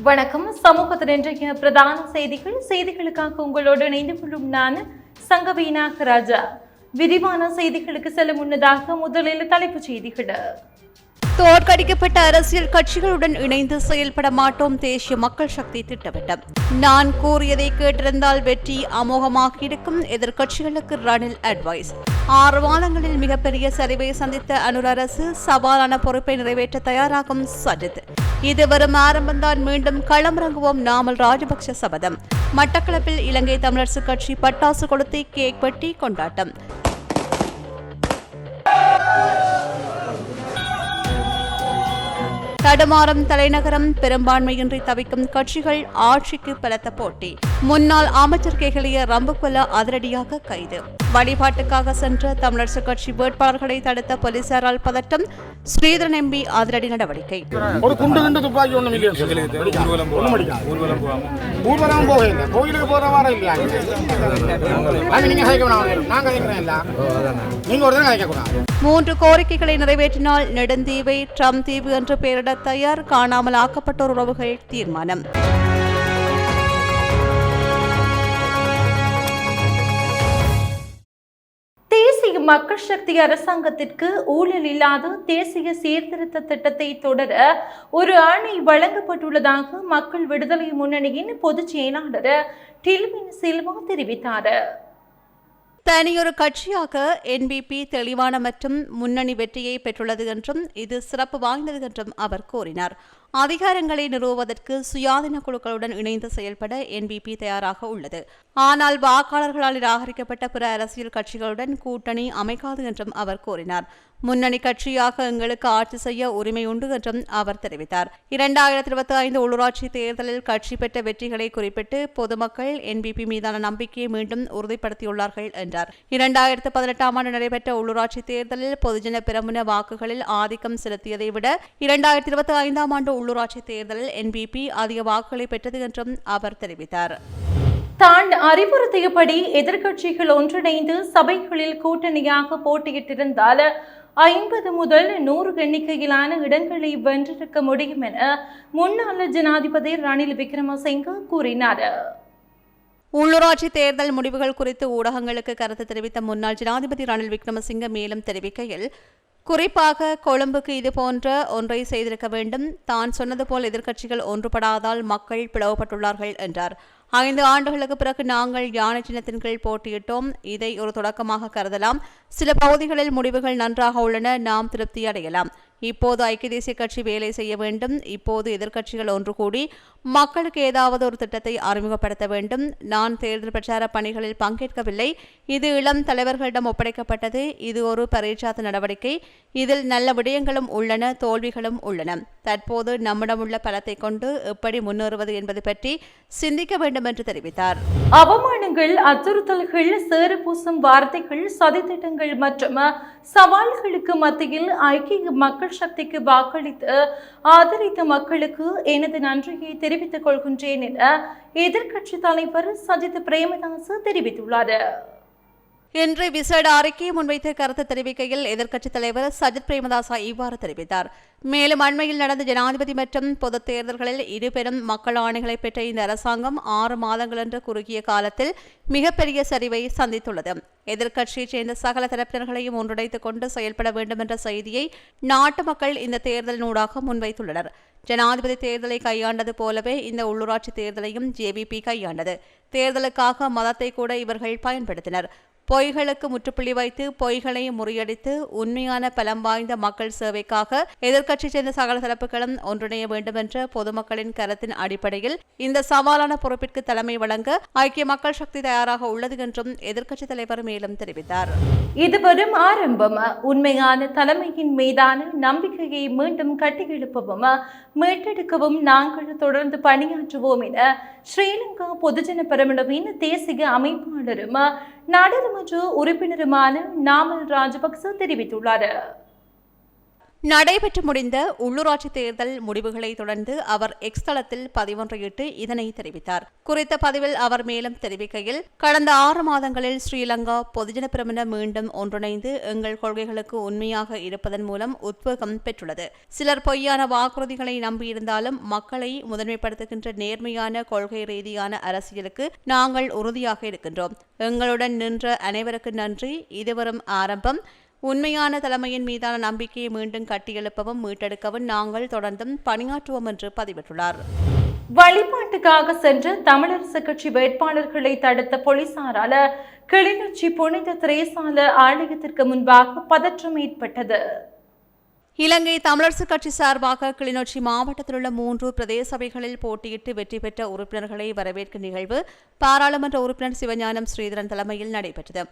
வணக்கம். சமூகத்தின் இன்றைய பிரதான செய்திகளுக்காக உங்களோடு இணைந்து கொள்ளும் நான் சங்கவீனா ராஜா. விரிவான செய்திகளுக்கு செல்ல முன்னதாக முதலில் தலைப்புச் செய்திகள். தோற்கடிக்கப்பட்ட அரசியல் கட்சிகளுடன் இணைந்து செயல்பட மாட்டோம். தேசிய மக்கள் சக்தி திட்டவட்டம். நான் கூறியதை கேட்டிருந்தால் வெற்றி அமோகமாக இருக்கும். எதிர்க்கட்சிகளுக்கு ரணில் அட்வைஸ். 6 மாதங்களில் மிகப்பெரிய சரிவை சந்தித்த அனுர் அரசு சவாலான பொறுப்பை நிறைவேற்ற தயாராகும் சஜித். இது வரும் ஆரம்பம்தான், மீண்டும் களமிறங்குவோம். நாமல் ராஜபக்ஷ சபதம். மட்டக்களப்பில் இலங்கை தமிழரசு கட்சி பட்டாசு கொளுத்தி கேக் வெட்டி கொண்டாட்டம். தடுமாறும் தலைநகரம், பெரும்பான்மையின்றி தவிக்கும் கட்சிகள், ஆட்சிக்கு பலத்த போட்டி. முன்னாள் அமைச்சர் கேகலிய ரம்புக்குல அதிரடியாக கைது. வழிபாட்டுக்காக சென்ற தமிழரசு கட்சி வேட்பாளர்களை தடுத்த போலீசாரால் பதட்டம். ஸ்ரீதரன் எம்பி அதிரடி நடவடிக்கை. ஒரு குண்டு குண்டு துப்பாக்கி ஒண்ணு மில்லியன் கோயிலுக்கு போற வாரம் இல்லையா? நீங்க ஒரு கூடாது. 3 கோரிக்கைகளை நிறைவேற்றினால் நெடுந்தீவை ட்ரம்ப் தீவு என்று பெயரிட தயார். காணாமல் ஆக்கப்பட்டோர் உறவுகள் தீர்மானம். தேசிய மக்கள் சக்தி அரசாங்கத்திற்கு ஊழல் இல்லாத தேசிய சீர்திருத்த திட்டத்தை தொடர ஒரு ஆணை வழங்கப்பட்டுள்ளதாக மக்கள் விடுதலை முன்னணியின் பொதுச் செயலாளர் டில்வின் சில்வா தெரிவித்தார். தனியொரு கட்சியாக என்பிபி தெளிவான மற்றும் முன்னணி வெற்றியை பெற்றுள்ளது என்றும் இது சிறப்பு வாய்ந்தது என்றும் அவர் கூறினார். அதிகாரங்களை நிறுவுவதற்கு சுயாதீன குழுக்களுடன் இணைந்து செயல்பட என்பிபி தயாராக உள்ளது. ஆனால் வாக்காளர்களால் நிராகரிக்கப்பட்ட பிற அரசியல் கட்சிகளுடன் கூட்டணி அமைக்காது என்றும் அவர் கூறினார். முன்னணி கட்சியாக எங்களுக்கு ஆட்சி செய்ய உரிமை உண்டு என்றும் அவர் தெரிவித்தார். 2025 உள்ளூராட்சி தேர்தலில் கட்சி பெற்ற வெற்றிகளை குறிப்பிட்டு பொதுமக்கள் என்பிபி மீதான நம்பிக்கையை மீண்டும் உறுதிப்படுத்தியுள்ளார்கள் என்றார். 2018 ஆண்டு நடைபெற்ற உள்ளூராட்சி தேர்தலில் பொதுஜன பெரமுன வாக்குகளில் ஆதிக்கம் செலுத்தியதை விட 2025 ஆண்டு உள்ளூராட்சி தேர்தலில் என்பிபி அதிக வாக்குகளை பெற்றது என்றும் அவர் தெரிவித்தார். தான் அறிவுறுத்தியபடி எதிர்க்கட்சிகள் ஒன்றிணைந்து சபைகளில் கூட்டணியாக போட்டியிட்டிருந்தால் 50 முதல் 100 எண்ணிக்கையிலான இடங்களை வென்றிருக்க முடியும் என முன்னாள் ஜனாதிபதி ரணில் விக்ரமசிங்க கூறினார். உள்ளூராட்சி தேர்தல் முடிவுகள் குறித்து ஊடகங்களுக்கு கருத்து தெரிவித்த முன்னாள் ஜனாதிபதி ரணில் விக்ரமசிங்க மேலும் தெரிவிக்கையில், குறிப்பாக கொழும்புக்கு இதுபோன்ற ஒன்றை செய்திருக்க வேண்டும். தான் சொன்னது போல் எதிர்க்கட்சிகள் ஒன்றுபடாதால் மக்கள் பிளவுபட்டுள்ளார்கள் என்றார். 5 ஆண்டுகளுக்கு பிறகு நாங்கள் யானை சின்னத்தின் கீழ் போட்டியிட்டோம். இதை ஒரு தொடக்கமாக கருதலாம். சில பகுதிகளில் முடிவுகள் நன்றாக உள்ளன. நாம் திருப்தி அடையலாம். இப்போது ஐக்கிய தேசிய கட்சி வேலை செய்ய வேண்டும். இப்போது எதிர்க்கட்சிகள் ஒன்று கூடி மக்களுக்கு ஏதாவது ஒரு திட்டத்தை அறிமுகப்படுத்த வேண்டும். நான் தேர்தல் பிரச்சார பணிகளில் பங்கேற்கவில்லை. இது இளம் தலைவர்களிடம் ஒப்படைக்கப்பட்டது. இது ஒரு பரீட்சார்த்த நடவடிக்கை. இதில் நல்ல விடயங்களும் உள்ளன, தோல்விகளும் உள்ளன. தற்போது நம்மிடமுள்ள பலத்தை கொண்டு எப்படி முன்னேறுவது என்பது பற்றி சிந்திக்க வேண்டும் என்று தெரிவித்தார். அவமானங்கள், அச்சுறுத்தல்கள், சேறு பூசும் வார்த்தைகள், சதித்திட்டங்கள் மற்றும் சவால்களுக்கு மத்தியில் ஐக்கிய மக்கள் சக்திக்கு வாக்களித்து ஆதரித்த மக்களுக்கு எனது நன்றியை தெரிவித்துக் கொள்கின்றேன் என எதிர்க்கட்சி தலைவர் சஜித் பிரேமதாஸ் தெரிவித்துள்ளார். இன்று விசேட அறிக்கையை முன்வைத்து கருத்து தெரிவிக்கையில் எதிர்க்கட்சித் தலைவர் சஜித் பிரேமதாசா இவ்வாறு தெரிவித்தார். மேலும் அண்மையில் நடந்த ஜனாதிபதி மற்றும் பொதுத் தேர்தல்களில் 2 பெரும் மக்கள் ஆணைகளை பெற்ற இந்த அரசாங்கம் 6 மாதங்கள் என்ற குறுகிய காலத்தில் மிகப்பெரிய சரிவை சந்தித்துள்ளது. எதிர்க்கட்சியைச் சேர்ந்த சகல தரப்பினர்களையும் ஒன்றிணைத்துக் கொண்டு செயல்பட வேண்டும் என்ற செய்தியை நாட்டு மக்கள் இந்த தேர்தலினூடாக முன்வைத்துள்ளனர். ஜனாதிபதி தேர்தலை கையாண்டது போலவே இந்த உள்ளூராட்சி தேர்தலையும் ஜேவிபி கையாண்டது. தேர்தலுக்காக மதத்தை கூட இவர்கள் பயன்படுத்தினர். பொய்களுக்கு முற்றுப்புள்ளி வைத்து பொய்களை முறியடித்து உண்மையான பலம் வாய்ந்த மக்கள் சேவைக்காக எதிர்க்கட்சி சேர்ந்த சகல தரப்புகளும் ஒன்றிணைய வேண்டும் என்ற பொதுமக்களின் கருத்தின் அடிப்படையில் இந்த சவாலான பொறுப்பிற்கு தலைமை வழங்க ஐக்கிய மக்கள் சக்தி தயாராக உள்ளது என்றும் எதிர்க்கட்சி தலைவர் மேலும் தெரிவித்தார். இது வரும் ஆரம்பம். உண்மையான தலைமையின் மீதான நம்பிக்கையை மீண்டும் கட்டியெழுப்பவும் மீட்டெடுக்கவும் நாங்கள் தொடர்ந்து பணியாற்றுவோம் என ஸ்ரீலங்கா பொதுஜன பெரமுனவின் தேசிய அமைப்பாளரும் நாடாளுமன்ற உறுப்பினருமான நாமல் ராஜபக்ச தெரிவித்துள்ளார். நடைபெற்று முடிந்த உள்ளூராட்சி தேர்தல் முடிவுகளை தொடர்ந்து அவர் எக்ஸ் தளத்தில் பதிவொன்றையிட்டு இதனை தெரிவித்தார். குறித்த பதிவில் அவர் மேலும் தெரிவிக்கையில், கடந்த 6 மாதங்களில் ஸ்ரீலங்கா பொதுஜன பிரமுன மீண்டும் ஒன்றிணைந்து எங்கள் கொள்கைகளுக்கு உண்மையாக இருப்பதன் மூலம் உத்வேகம் பெற்றுள்ளது. சிலர் பொய்யான வாக்குறுதிகளை நம்பியிருந்தாலும் மக்களை முதன்மைப்படுத்துகின்ற நேர்மையான கொள்கை ரீதியான அரசியலுக்கு நாங்கள் உறுதியாக இருக்கின்றோம். எங்களுடன் நின்ற அனைவருக்கு நன்றி. இதுவரும் ஆரம்பம். உண்மையான தலைமையின் மீதான நம்பிக்கையை மீண்டும் கட்டியெழுப்பவும் மீட்டெடுக்கவும் நாங்கள் தொடர்ந்தும் பணியாற்றுவோம் என்று பதிவிட்டுள்ளார். வழிபாட்டுக்காக சென்ற தமிழரசு கட்சி வேட்பாளர்களை தடுத்த போலீசாரால கிளிநொச்சி புனித திரேசால ஆலயத்திற்கு முன்பாக பதற்றம் ஏற்பட்டது. இலங்கை தமிழரசு கட்சி சார்பாக கிளிநொச்சி மாவட்டத்தில் உள்ள 3 பிரதேச சபைகளில் போட்டியிட்டு வெற்றி பெற்ற உறுப்பினர்களை வரவேற்கும் நிகழ்வு பாராளுமன்ற உறுப்பினர் சிவஞானம் ஸ்ரீதரன் தலைமையில் நடைபெற்றது.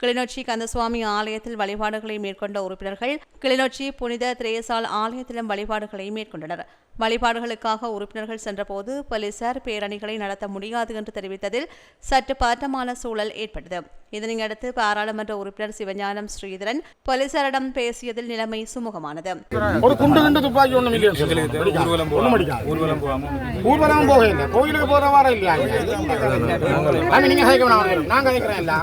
கிளிநொச்சி கந்தசுவாமி ஆலயத்தில் வழிபாடுகளை மேற்கொண்ட உறுப்பினர்கள் கிளிநொச்சி புனித திரேசால் ஆலயத்திலும் வழிபாடுகளை மேற்கொண்டனர். வழிபாடுகளுக்காக உறுப்பினர்கள் சென்றபோது போலீசார் பேரணிகளை நடத்த முடியாது என்று தெரிவித்ததில் சற்று பதட்டமான சூழல் ஏற்பட்டது. இதனையடுத்து பாராளுமன்ற உறுப்பினர் சிவஞானம் ஸ்ரீதரன் போலீசாரிடம் பேசியதில் நிலைமை சுமூகமானது. ஒரு குண்டு கண்டு துப்பாக்கி ஒண்ணும் இல்லையா? ஊர்வலம் போகல, கோயிலுக்கு போற வாரம் இல்லையா? நீங்க கதைக்கணும், நான் கதைக்கிறேன் இல்ல,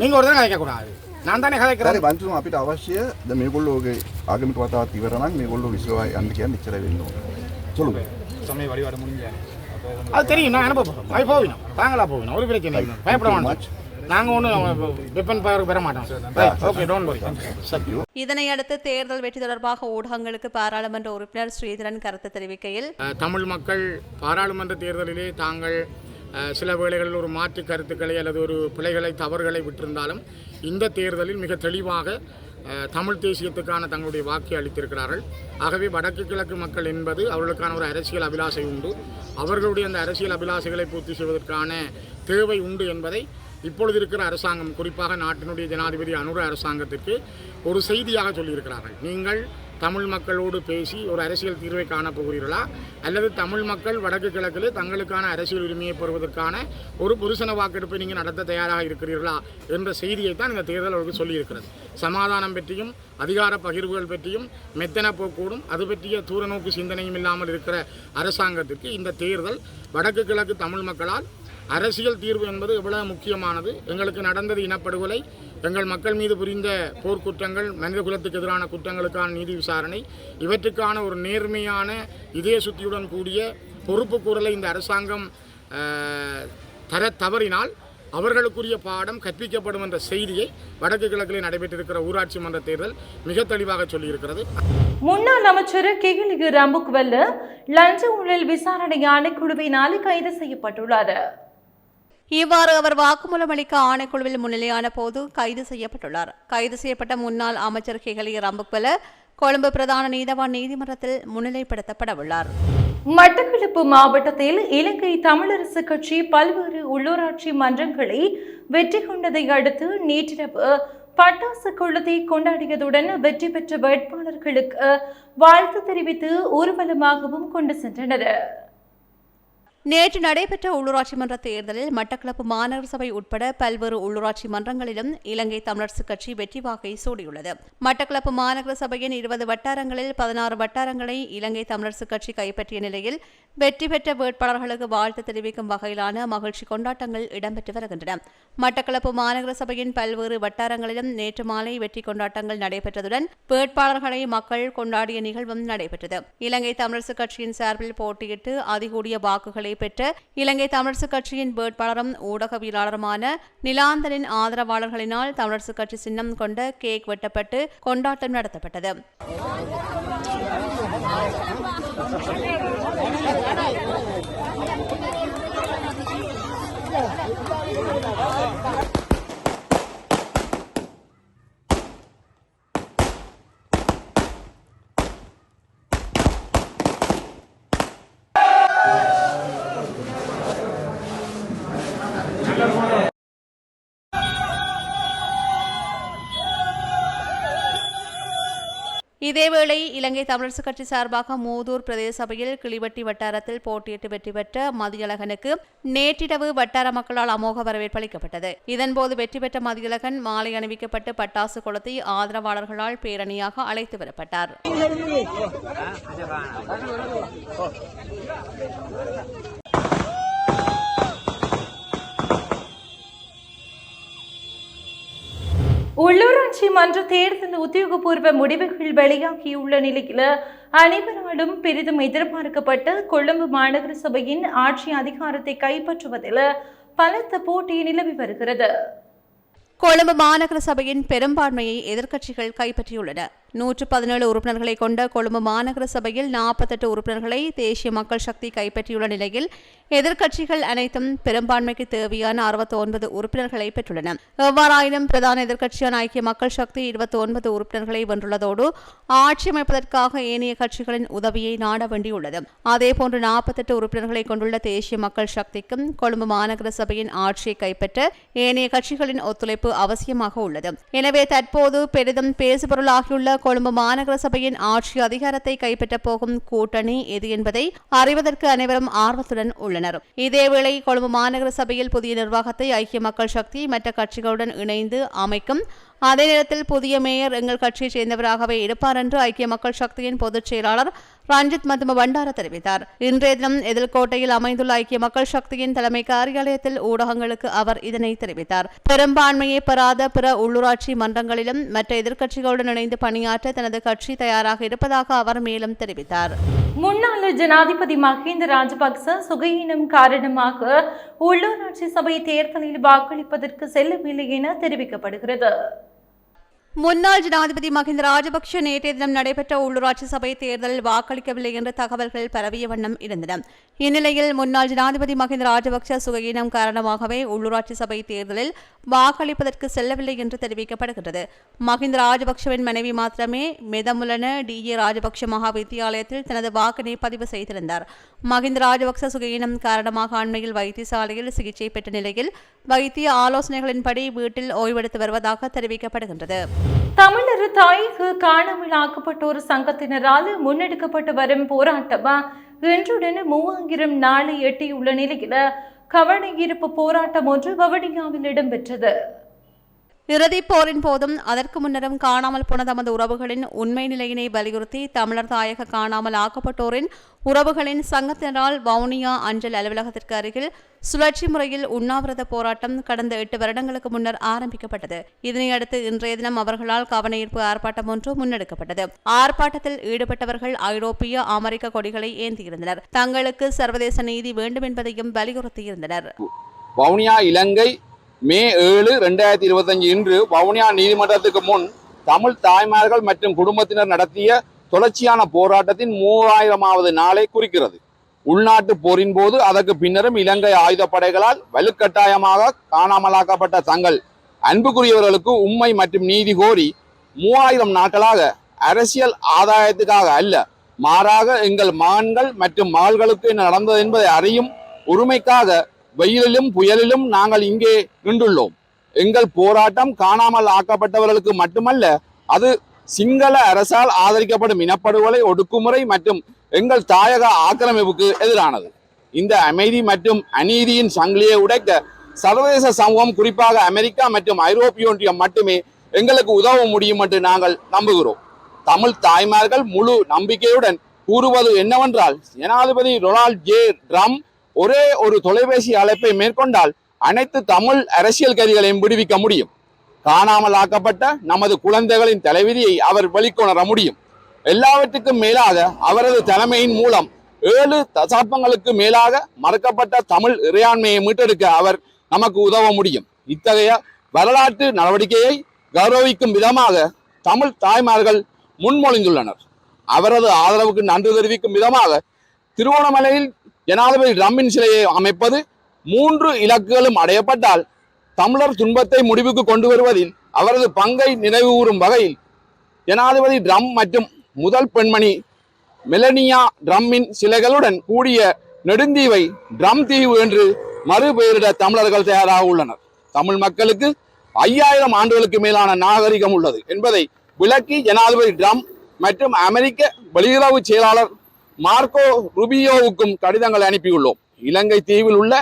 நீங்க ஒரு தடவை கதைக்க கூடாது. நான் தானே கதைக்கிறேன். බන්තුම අපිට අවශ්‍ය ද මේගොල්ලෝගේ ආගමික වතාවත් ඉවර නම් මේගොල්ලෝ විශ්වාසය යන්න කියන්නේ ඉච්චර වෙන්න ඕනේ. சொல்லுங்க. சமய வழிபாடு முடிஞ்சா அது தெரியும். நான் அனுப்ப போறோம். அது போவினோம். தாங்களா போவினோம். ஒரு பிரச்சனை இல்லை. பயப்பட வேண்டாம். நாங்க ஒன்றும் டிபெண்ட் பெற மாட்டோம். Okay, don't worry. இதனையடுத்து தேர்தல் வெற்றி தொடர்பாக ஊடகங்களுக்கு பாராளுமன்ற உறுப்பினர் ஸ்ரீதரன் கருத்து தெரிவிக்கையில், தமிழ் மக்கள் பாராளுமன்ற தேர்தலிலே தாங்கள் சில வேளைகளில் ஒரு மாற்று கருத்துக்களை அல்லது ஒரு பிழைகளை தவறுகளை விட்டிருந்தாலும் இந்த தேர்தலில் மிக தெளிவாக தமிழ் தேசியத்துக்கான தங்களுடைய வாக்கை அளித்திருக்கிறார்கள். ஆகவே வடக்கு கிழக்கு மக்கள் என்பது அவர்களுக்கான ஒரு அரசியல் அபிலாஷை உண்டு. அவர்களுடைய அந்த அரசியல் அபிலாஷைகளை பூர்த்தி செய்வதற்கான தேவை உண்டு என்பதை இப்பொழுது இருக்கிற அரசாங்கம், குறிப்பாக நாட்டினுடைய ஜனாதிபதி அனுர அரசாங்கத்திற்கு ஒரு செய்தியாக சொல்லியிருக்கிறார்கள். நீங்கள் தமிழ் மக்களோடு பேசி ஒரு அரசியல் தீர்வை காணப்போகிறீர்களா, அல்லது தமிழ் மக்கள் வடக்கு கிழக்கிலே தங்களுக்கான அரசியல் உரிமையை பெறுவதற்கான ஒரு பொதுசன வாக்கெடுப்பை நீங்கள் நடத்த தயாராக இருக்கிறீர்களா என்ற செய்தியை தான் இந்த தேர்தல் அவருக்கு சொல்லியிருக்கிறது. சமாதானம் பற்றியும் அதிகார பகிர்வுகள் பற்றியும் மெத்தன போக்கோடும் அது பற்றிய தூரநோக்கு சிந்தனையும் இல்லாமல் இருக்கிற அரசாங்கத்திற்கு இந்த தேர்தல் வடக்கு கிழக்கு தமிழ் மக்களால் அரசியல் தீர்வு என்பது எவ்வளவு முக்கியமானது. எங்களுக்கு நடந்தது இனப்படுகொலை, எங்கள் மக்கள் மீது புரிந்த போர்க்குற்றங்கள், மனித குலத்துக்கு எதிரான குற்றங்களுக்கான நீதி விசாரணை, இவற்றுக்கான ஒரு நேர்மையான இதய சுத்தியுடன் கூடிய பொறுப்பு கூறலை இந்த அரசாங்கம் தர தவறினால் அவர்களுக்குரிய பாடம் கற்பிக்கப்படும் என்ற செய்தியை வடக்கு கிழக்கில் நடைபெற்றிருக்கிற ஊராட்சி மன்ற தேர்தல் மிக தெளிவாக சொல்லியிருக்கிறது. முன்னாள் அமைச்சர் கெகிலிகு ரம்புக்வெல்ல லஞ்ச ஊழல் விசாரணை ஆணைக்குழுவினால் கைது செய்யப்பட்டுள்ளார். இவ்வாறு அவர் வாக்குமூலம் அளிக்க ஆணைக்குழுவில் முன்னிலையான போது கைது செய்யப்பட்டுள்ளார். கைது செய்யப்பட்ட முன்னாள் அமைச்சர் கெகிலி ரம்புக்வெல்ல கொழும்பு பிரதான நீதவான் நீதிமன்றத்தில் முன்னிலைப்படுத்தப்பட உள்ளார். மட்டக்களப்பு மாவட்டத்தில் இலங்கை தமிழரசு கட்சி பல்வேறு உள்ளூராட்சி மன்றங்களை வெற்றி கொண்டதை அடுத்து நேற்றிரவு பட்டாசு கொளுத்தி கொண்டாடியதுடன் வெற்றி பெற்ற வேட்பாளர்களுக்கு வாழ்த்து தெரிவித்து ஊர்வலமாகவும் கொண்டு சென்றனர். நேற்று நடைபெற்ற உள்ளூராட்சி மன்ற தேர்தலில் மட்டக்களப்பு மாநகர சபை உட்பட பல்வேறு உள்ளூராட்சி மன்றங்களிலும் இலங்கை தமிழரசு கட்சி வெற்றி வாகை சூடியுள்ளது. மட்டக்களப்பு மாநகர சபையின் 20 வட்டாரங்களில் 16 வட்டாரங்களை இலங்கை தமிழரசு கட்சி கைப்பற்றிய நிலையில் வெற்றி பெற்ற வேட்பாளர்களுக்கு வாழ்த்து தெரிவிக்கும் வகையிலான மகிழ்ச்சி கொண்டாட்டங்கள் இடம்பெற்று வருகின்றன. மட்டக்களப்பு மாநகர சபையின் பல்வேறு வட்டாரங்களிலும் நேற்று மாலை வெற்றி கொண்டாட்டங்கள் நடைபெற்றதுடன் வேட்பாளர்களை மக்கள் கொண்டாடிய நிகழ்வும் நடைபெற்றது. இலங்கை தமிழரசு கட்சியின் சார்பில் போட்டியிட்டு அதிகூடிய வாக்குகளை பெற்ற இலங்கை தமிழரசு கட்சியின் வேட்பாளரும் ஊடகவியலாளருமான நிலாந்தனின் ஆதரவாளர்களினால் தமிழரசு கட்சி சின்னம் கொண்ட கேக் வெட்டப்பட்டு கொண்டாட்டம் நடத்தப்பட்டது. இதேவேளை இலங்கை தமிழரசுக் கட்சி சார்பாக மூதூர் பிரதேச சபையில் கிளிவட்டி வட்டாரத்தில் போட்டியிட்டு வெற்றி பெற்ற மதியழகனுக்கு நேற்றிரவு வட்டார மக்களால் அமோக வரவேற்பு அளிக்கப்பட்டது. இதன்போது வெற்றி பெற்ற மதியழகன் மாலை அணிவிக்கப்பட்டு பட்டாசு கொளுத்தி ஆதரவாளர்களால் பேரணியாக அழைத்து வரப்பட்டார். உள்ளூராட்சி மன்ற தேர்தல் உத்தியோகபூர்வ முடிவுகள் வெளியாகியுள்ள நிலையில் அனைவராலும் பெரிதும் எதிர்பார்க்கப்பட்ட கொழும்பு மாநகர சபையின் ஆட்சி அதிகாரத்தை கைப்பற்றுவதில் பலத்த போட்டி நிலவி வருகிறது. கொழும்பு மாநகர சபையின் பெரும்பான்மையை எதிர்க்கட்சிகள் கைப்பற்றியுள்ளன. 117 உறுப்பினர்களை கொண்ட கொழும்பு மாநகர சபையில் 48 உறுப்பினர்களை தேசிய மக்கள் சக்தி கைப்பற்றியுள்ள நிலையில் எதிர்க்கட்சிகள் அனைத்தும் பெரும்பான்மைக்கு தேவையான 69 உறுப்பினர்களை பெற்றுள்ளன. எவ்வாறாயினும் பிரதான எதிர்க்கட்சியான ஐக்கிய மக்கள் சக்தி 29 உறுப்பினர்களை வென்றுள்ளதோடு ஆட்சி அமைப்பதற்காக ஏனைய கட்சிகளின் உதவியை நாட வேண்டியுள்ளது. அதேபோன்று 48 உறுப்பினர்களை கொண்டுள்ள தேசிய மக்கள் சக்திக்கும் கொழும்பு மாநகர சபையின் ஆட்சியை கைப்பற்ற ஏனைய கட்சிகளின் ஒத்துழைப்பு அவசியமாக உள்ளது. எனவே தற்போது பெரிதும் பேசுபொருளாகியுள்ள கொழும்பு மாநகர சபையின் ஆட்சி அதிகாரத்தை கைப்பற்றப் போகும் கூட்டணி எது என்பதை அறிவதற்கு அனைவரும் ஆர்வத்துடன் உள்ளனர். இதேவேளை கொழும்பு மாநகர சபையில் புதிய நிர்வாகத்தை ஐக்கிய மக்கள் சக்தி மற்ற கட்சிகளுடன் இணைந்து அமைக்கும். அதே நேரத்தில் புதிய மேயர் எங்கள் கட்சியைச் சேர்ந்தவராகவே இருப்பார் என்று ஐக்கிய மக்கள் சக்தியின் பொதுச் செயலாளர் ரஞ்சித் மதும பண்டார தெரிவித்தார். இன்றைய தினம் எதிர்கோட்டையில் அமைந்துள்ள ஐக்கிய மக்கள் சக்தியின் தலைமை காரியாலயத்தில் ஊடகங்களுக்கு அவர் இதனை தெரிவித்தார். பெரும்பான்மையை பெறாத பிற உள்ளூராட்சி மன்றங்களிலும் மற்ற எதிர்க்கட்சிகளுடன் இணைந்து பணியாற்ற தனது கட்சி தயாராக இருப்பதாக அவர் மேலும் தெரிவித்தார். முன்னாள் ஜனாதிபதி மஹிந்த ராஜபக்ச சுகையினம் காரணமாக உள்ளூராட்சி சபை தேர்தலில் வாக்களிப்பதற்கு செல்லவில்லை என தெரிவிக்கப்படுகிறது. முன்னாள் ஜனாதிபதி மஹிந்த ராஜபக்ஷ நேற்றைய தினம் நடைபெற்ற உள்ளூராட்சி சபை தேர்தலில் வாக்களிக்கவில்லை என்ற தகவல்கள் பரவிய வண்ணம் இருந்தன. இந்நிலையில் முன்னாள் ஜனாதிபதி மஹிந்த ராஜபக்ஷ சுகையினம் காரணமாகவே உள்ளூராட்சி சபை தேர்தலில் வாக்களிப்பதற்கு செல்லவில்லை என்று தெரிவிக்கப்படுகிறது. மஹிந்த ராஜபக்ஷவின் மனைவி மாத்திரமே மெதமுலன டிஏ ராஜபக்ஷ மகா வித்தியாலயத்தில் தனது வாக்கினை பதிவு செய்திருந்தார். மஹிந்த ராஜபக்ஷ சுகையினம் காரணமாக அண்மையில் வைத்தியசாலையில் சிகிச்சை பெற்ற நிலையில் வைத்திய ஆலோசனைகளின்படி வீட்டில் ஓய்வெடுத்து வருவதாக தெரிவிக்கப்படுகின்றது. தமிழர் தாய்க்கு காணாமல் ஆக்கப்பட்டோர் சங்கத்தினரால் முன்னெடுக்கப்பட்டு வரும் போராட்டம் இன்றுடன் 3000 நாளை எட்டியுள்ள நிலையில் கவனஈர்ப்பு போராட்டம் ஒன்று வவுனியாவில் இடம்பெற்றது. இறுதிப் போரின் போதும் அதற்கு முன்னரும் காணாமல் போன தமது உறவுகளின் உண்மை நிலையினை வலியுறுத்தி தமிழர் தாயக காணாமல் ஆக்கப்பட்டோரின் உறவுகளின் சங்கத்தினரால் வவுனியா அஞ்சல் அலுவலகத்திற்கு அருகில் சுழற்சி முறையில் உண்ணாவிரத போராட்டம் கடந்த 8 வருடங்களுக்கு முன்னர் ஆரம்பிக்கப்பட்டது. இதனையடுத்து இன்றைய தினம் அவர்களால் கவனஈர்ப்பு ஆர்ப்பாட்டம் ஒன்று முன்னெடுக்கப்பட்டது. ஆர்ப்பாட்டத்தில் ஈடுபட்டவர்கள் ஐரோப்பிய அமெரிக்க கொடிகளை ஏந்தியிருந்தனர். தங்களுக்கு சர்வதேச நீதி வேண்டும் என்பதையும் வலியுறுத்தியிருந்தனர். வவுனியா இலங்கை மே 7, 2025 இன்று வவுனியா நீதிமன்றத்துக்கு முன் தமிழ் தாய்மார்கள் மற்றும் குடும்பத்தினர் நடத்திய தொடர்ச்சியான போராட்டத்தின் 3000வது நாளை குறிக்கிறது. உள்நாட்டு போரின் போது அதற்கு பின்னரும் இலங்கை ஆயுதப்படைகளால் வலுக்கட்டாயமாக காணாமலாக்கப்பட்ட தங்கள் அன்புக்குரியவர்களுக்கு உண்மை மற்றும் நீதி கோரி 3000 நாட்களாக அரசியல் ஆதாயத்துக்காக அல்ல, மாறாக எங்கள் மகன்கள் மற்றும் மகள்களுக்கு என்ன நடந்தது என்பதை அறியும் உரிமைக்காக வெயிலிலும் புயலிலும் நாங்கள் இங்கே நின்றுள்ளோம். எங்கள் போராட்டம் காணாமல் ஆக்கப்பட்டவர்களுக்கு மட்டுமல்ல, அது சிங்கள அரசால் ஆதரிக்கப்படும் இனப்படுகொலை, ஒடுக்குமுறை மற்றும் எங்கள் தாயக ஆக்கிரமிப்புக்கு எதிரானது. இந்த அமைதி மற்றும் அநீதியின் சங்கிலியை உடைக்க சர்வதேச சமூகம், குறிப்பாக அமெரிக்கா மற்றும் ஐரோப்பிய ஒன்றியம் மட்டுமே எங்களுக்கு உதவ முடியும் என்று நாங்கள் நம்புகிறோம். தமிழ் தாய்மார்கள் முழு நம்பிக்கையுடன் கூறுவது என்னவென்றால், ஜனாதிபதி டொனால்ட் ஜே ட்ரம்ப் ஒரே ஒரு தொலைபேசி அழைப்பை மேற்கொண்டால் அனைத்து தமிழ் அரசியல் கைதிகளையும் விடுவிக்க முடியும். காணாமல் ஆக்கப்பட்ட நமது குழந்தைகளின் தலைவிதியை அவர் வெளிக்கொணர முடியும். எல்லாவற்றுக்கும் மேலாக அவரது தலைமையின் மூலம் 7 தசாப்தங்களுக்கு மேலாக மறக்கப்பட்ட தமிழ் இறையாண்மையை மீட்டெடுக்க அவர் நமக்கு உதவ முடியும். இத்தகைய வரலாற்று நடவடிக்கையை கௌரவிக்கும் விதமாக தமிழ் தாய்மார்கள் முன்மொழிந்துள்ளனர். அவரது ஆதரவுக்கு நன்றி தெரிவிக்கும் விதமாக திருவோணமலையில் ஜனாதிபதி ட்ரம்பின் சிலையை அமைப்பது, 3 இலக்குகளும் அடையப்பட்டால் தமிழர் துன்பத்தை முடிவுக்கு கொண்டு வருவதில் அவரது பங்கை நினைவு கூறும் வகையில் ஜனாதிபதி ட்ரம்ப் மற்றும் முதல் பெண்மணி மெலனியா ட்ரம்பின் சிலைகளுடன் கூடிய நெடுந்தீவை ட்ரம் தீவு என்று மறுபெயரிட தமிழர்கள் தயாராக உள்ளனர். தமிழ் மக்களுக்கு 5000 ஆண்டுகளுக்கு மேலான நாகரிகம் உள்ளது என்பதை விளக்கி ஜனாதிபதி ட்ரம்ப் மற்றும் அமெரிக்க வெளியுறவு செயலாளர் மார்க்கோ ருபியோவுக்கும் கடிதங்களை அனுப்பியுள்ளோம். இலங்கை தீவில் உள்ள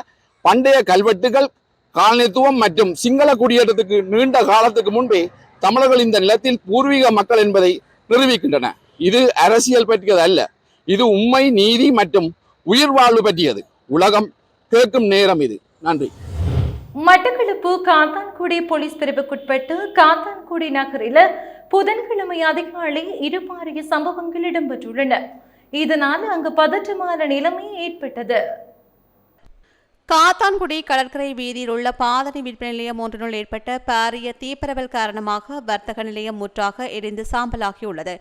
பண்டைய கல்வெட்டுகள் காலனித்துவம் மற்றும் சிங்கள குடியேற்றத்துக்கு நீண்ட காலத்துக்கு முன்பே தமிழர்கள் இந்த நிலத்தில் பூர்வீக மக்கள் என்பதை நிரூபிக்கின்றன. இது அரசியல் பற்றியது அல்ல, இது உண்மை, நீதி மற்றும் உயிர் வாழ்வு பற்றியது. உலகம் கேட்கும் நேரம் இது. நன்றி. மட்டக்களப்பு காத்தான்குடி போலீஸ் பிரிவுக்குட்பட்டு காத்தான்குடி நகரில் புதன்கிழமை அதிகாலை இருபாரிய சம்பவங்கள் இடம்பெற்றுள்ளன. இதனால் அங்கு பதற்றமான நிலைமை ஏற்பட்டது. காத்தான்குடி கடற்கரை வீதியில் உள்ள பாதணி விற்பனை நிலையம் ஒன்றினுள் ஏற்பட்ட பாரிய தீப்பரவல் காரணமாக வர்த்தக நிலையம் முற்றாக எரிந்து சாம்பலாகியுள்ளது.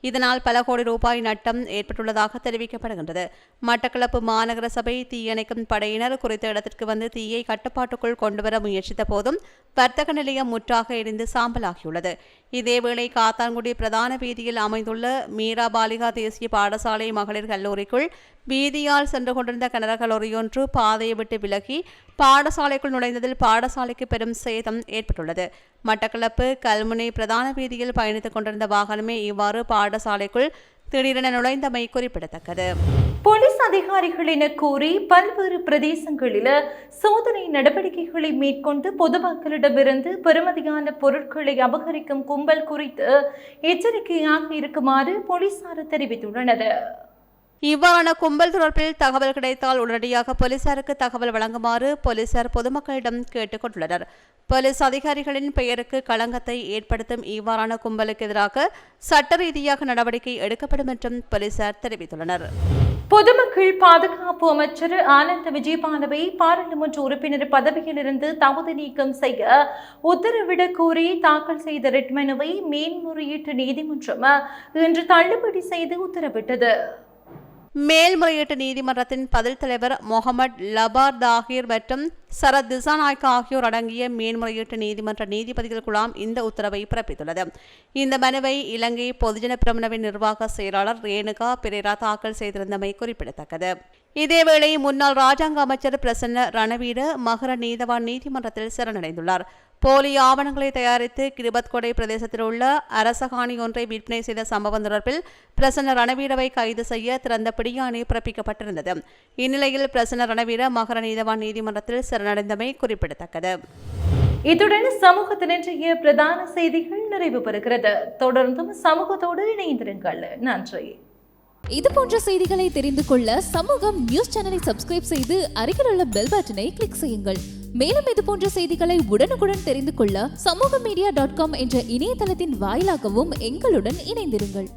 இதனால் பல கோடி ரூபாய் நட்டம் ஏற்பட்டுள்ளதாக தெரிவிக்கப்படுகின்றது. மட்டக்களப்பு மாநகர சபை தீயணைக்கும் படையினர் குறித்த இடத்திற்கு வந்து தீயை கட்டுப்பாட்டுக்குள் கொண்டுவர முயற்சித்த போதும் வர்த்தக நிலையம் முற்றாக எரிந்து சாம்பலாகியுள்ளது. இதேவேளை காத்தான்குடி பிரதான வீதியில் அமைந்துள்ள மீரா பாலிகா தேசிய பாடசாலை மகளிர் கல்லூரிக்குள் வீதியால் சென்று கொண்டிருந்த கனரக கல்லூரியொன்று பாதையை விட்டு விலகி பாடசாலைக்குள் நுழைந்ததில் பாடசாலைக்கு பெரும் சேதம் ஏற்பட்டுள்ளது. மட்டக்களப்பு கல்முனை பிரதான வீதியில் பயணித்துக் கொண்டிருந்த வாகனமே இவ்வாறு பாடசாலைக்குள் திடீரென நுழைந்தமை குறிப்பிடத்தக்கது. போலீஸ் அதிகாரிகள் என கூறி பல்வேறு பிரதேசங்களில் சோதனை நடவடிக்கைகளை மேற்கொண்டு பொதுமக்களிடமிருந்து பெறுமதியான பொருட்களை அபகரிக்கும் கும்பல் குறித்து எச்சரிக்கையாக இருக்குமாறு போலீசார் தெரிவித்துள்ளனர். இவ்வாறான கும்பல் தொடர்பில் தகவல் கிடைத்தால் உடனடியாக போலீசாருக்கு தகவல் வழங்குமாறு போலீசார் பொதுமக்களிடம் கேட்டுக் கொண்டுள்ளனர். போலீஸ் அதிகாரிகளின் பெயருக்கு களங்கத்தை ஏற்படுத்தும் இவ்வாறான கும்பலுக்கு எதிராக சட்ட ரீதியாக நடவடிக்கை எடுக்கப்படும் என்றும் போலீசார் தெரிவித்துள்ளனர். பொதுமக்கள் பாதுகாப்பு அமைச்சர் ஆனந்த விஜயபாலவை பாராளுமன்ற உறுப்பினர் பதவியிலிருந்து தகுதி நீக்கம் செய்ய உத்தரவிடக் கோரி தாக்கல் செய்த ரிட் மனுவை மேல்முறையீட்டு நீதிமன்றம் இன்று தள்ளுபடி செய்து உத்தரவிட்டது. மேல்முறையீட்டு நீதிமன்றத்தின் பதில் தலைவர் முகமது லபார் தாகிர் மற்றும் சரத் திசாநாயக்க ஆகியோர் அடங்கிய மேல்முறையீட்டு நீதிமன்ற நீதிபதிகள் குழாம் இந்த உத்தரவை பிறப்பித்துள்ளது. இந்த மனுவை இலங்கை பொதுஜன பிரமுனவின் நிர்வாக செயலாளர் ரேணுகா பெரேரா தாக்கல் செய்திருந்தமை குறிப்பிடத்தக்கது. இதேவேளை முன்னாள் ராஜாங்க அமைச்சர் பிரசன்ன ரணவீர மகர நீதவான் நீதிமன்றத்தில் சரணடைந்துள்ளார். போலி ஆவணங்களை தயாரித்து கிருபத்கொடை பிரதேசத்தில் உள்ள அரசகாணி ஒன்றை விற்பனை செய்த சம்பவம் தொடர்பில் பிரசன்ன ரணவீரவை கைது செய்ய திறந்த பிடியாணை பிறப்பிக்கப்பட்டிருந்தது. இந்நிலையில் பிரசன்ன ரணவீர மகர நீதவான் நீதிமன்றத்தில் சரணடைந்தமை குறிப்பிடத்தக்கது. இத்துடன் சமூகத்தின் இன்றைய பிரதான செய்திகள் நிறைவு பெறுகிறது. தொடர்ந்தும் சமூகத்தோடு இணைந்திருங்கள். நன்றி. இது போன்ற செய்திகளை தெரிந்து கொள்ள சமூகம் நியூஸ் சேனலை சப்ஸ்கிரைப் செய்து அருகில் உள்ள பெல் பட்டனை கிளிக் செய்யுங்கள். மேலும் இது போன்ற செய்திகளை உடனுக்குடன் தெரிந்து கொள்ள சமூகமீடியா.com என்ற இணையதளத்தின் வாயிலாகவும் எங்களுடன் இணைந்திருங்கள்.